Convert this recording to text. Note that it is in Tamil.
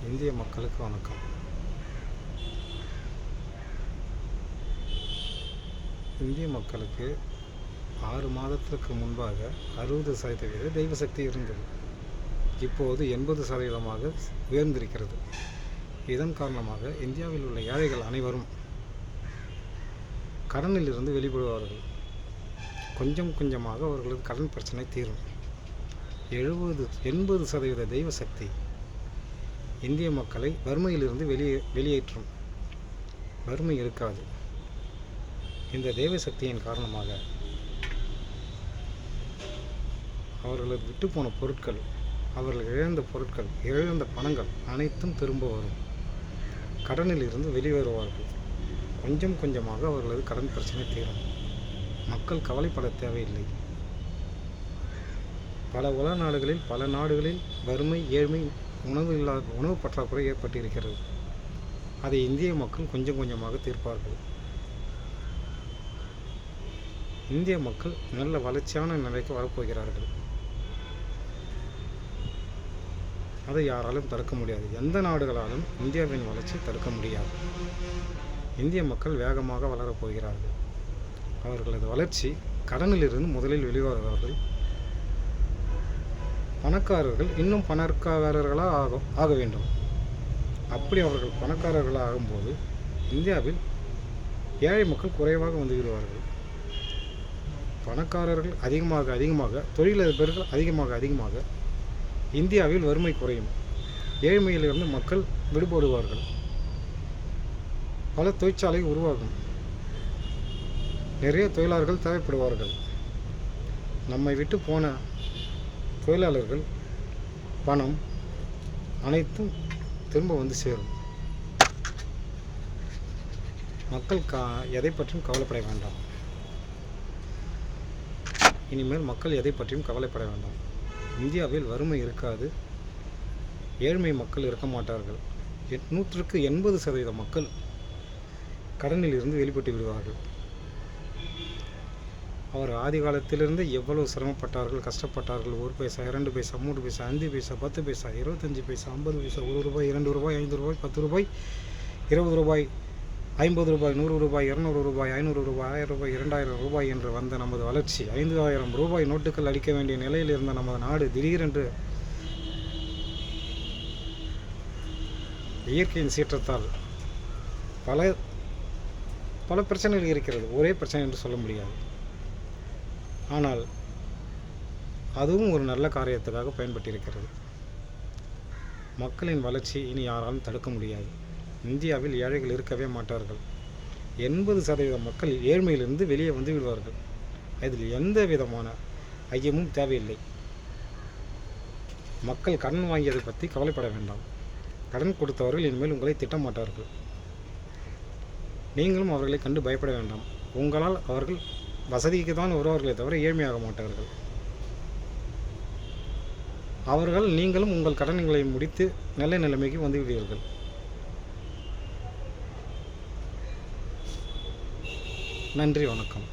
இந்திய மக்களுக்கு வணக்கம். இந்திய மக்களுக்கு 6 மாதத்திற்கு முன்பாக 60% தெய்வ சக்தி இருந்தது. இப்போது 80% உயர்ந்திருக்கிறது. இதன் காரணமாக இந்தியாவில் உள்ள ஏழைகள் அனைவரும் கடனில் இருந்து வெளிப்படுவார்கள். கொஞ்சம் கொஞ்சமாக அவர்களது கடன் பிரச்சனை தீரும். 80% தெய்வ சக்தி இந்திய மக்களை வறுமையிலிருந்து வெளியேற்றும். வறுமை இருக்காது. இந்த தெய்வ சக்தியின் காரணமாக அவர்களது விட்டு போன பொருட்கள், அவர்கள் இழந்த பொருட்கள், இழந்த பணங்கள் அனைத்தும் திரும்ப வரும். கடனில் இருந்து வெளிவருவார்கள். கொஞ்சம் கொஞ்சமாக அவர்களது கடன் பிரச்சனை தீரும். மக்கள் கவலைப்பட தேவையில்லை. பல உலக நாடுகளில், பல நாடுகளில் வறுமை, ஏழ்மை, உணவு பற்றாக்குறை ஏற்பட்டிருக்கிறது. அதை இந்திய மக்கள் கொஞ்சம் கொஞ்சமாக தீர்ப்பார்கள். இந்திய மக்கள் நல்ல வளர்ச்சியான நிலைக்கு வரப்போகிறார்கள். அதை யாராலும் தடுக்க முடியாது. எந்த நாடுகளாலும் இந்தியாவின் வளர்ச்சி தடுக்க முடியாது. இந்திய மக்கள் வேகமாக வளரப்போகிறார்கள். அவர்களது வளர்ச்சி கடனிலிருந்து முதலில் வெளிவருவார்கள். பணக்காரர்கள் இன்னும் பணக்காரர்களாக ஆக வேண்டும். அப்படி அவர்கள் பணக்காரர்களாக ஆகும்போது இந்தியாவில் ஏழை மக்கள் குறைவாக வந்து விடுவார்கள். பணக்காரர்கள் அதிகமாக தொழிலதிபர்கள் அதிகமாக இந்தியாவில் வறுமை குறையும். ஏழ்மையிலிருந்து மக்கள் விடுபடுவார்கள். பல தொழிற்சாலை உருவாகும். நிறைய தொழிலாளர்கள் தேவைப்படுவார்கள். நம்மை விட்டு போன தொழிலாளர்கள், பணம் அனைத்தும் திரும்ப வந்து சேரும். மக்கள் எதை பற்றியும் கவலைப்பட வேண்டாம். இனிமேல் மக்கள் எதை பற்றியும் கவலைப்பட வேண்டாம். இந்தியாவில் வறுமை இருக்காது. ஏழ்மை மக்கள் இருக்க மாட்டார்கள். 100% மக்கள் கடனில் இருந்து வெளிப்பட்டு விடுவார்கள். அவர் ஆதி காலத்திலிருந்து எவ்வளவு சிரமப்பட்டார்கள், கஷ்டப்பட்டார்கள். 1 பைசா, 2 பைசா, 3 பைசா, 5 பைசா, 10 பைசா, 25 பைசா, 50 பைசா, 1 ரூபாய், 2 ரூபாய், 5 ரூபாய், 10 ரூபாய், 20 ரூபாய், 50 ரூபாய், 100 ரூபாய், 200 ரூபாய், 500 ரூபாய், 1000 ரூபாய், 2000 ரூபாய் என்று வந்த நமது வளர்ச்சி 5000 ரூபாய் நோட்டுகள் அடிக்க வேண்டிய நிலையில் இருந்த நமது நாடு திடீரென்று இயற்கையின் சீற்றத்தால் பல பிரச்சனைகள் இருக்கிறது. ஒரே பிரச்சனை என்று சொல்ல முடியாது. ஆனால் அதுவும் ஒரு நல்ல காரியத்துக்காக பயன்பட்டிருக்கிறது. மக்களின் வளர்ச்சி இனி யாராலும் தடுக்க முடியாது. இந்தியாவில் ஏழைகள் இருக்கவே மாட்டார்கள். 80% மக்கள் ஏழ்மையிலிருந்து வெளியே வந்து விடுவார்கள். அதில் எந்த விதமான ஐயமும் தேவையில்லை. மக்கள் கடன் வாங்கியதை பற்றி கவலைப்பட வேண்டாம். கடன் கொடுத்தவர்கள் இனிமேல் உங்களை திட்டமாட்டார்கள். நீங்களும் அவர்களை கண்டு பயப்பட வேண்டாம். உங்களால் அவர்கள் வசதிக்கு தான் வருவார்களே தவிர ஏழ்மையாக மாட்டார்கள். நீங்களும் உங்கள் கடன்களை முடித்து நல்ல நிலைமைக்கு வந்து விடுவீர்கள். நன்றி, வணக்கம்.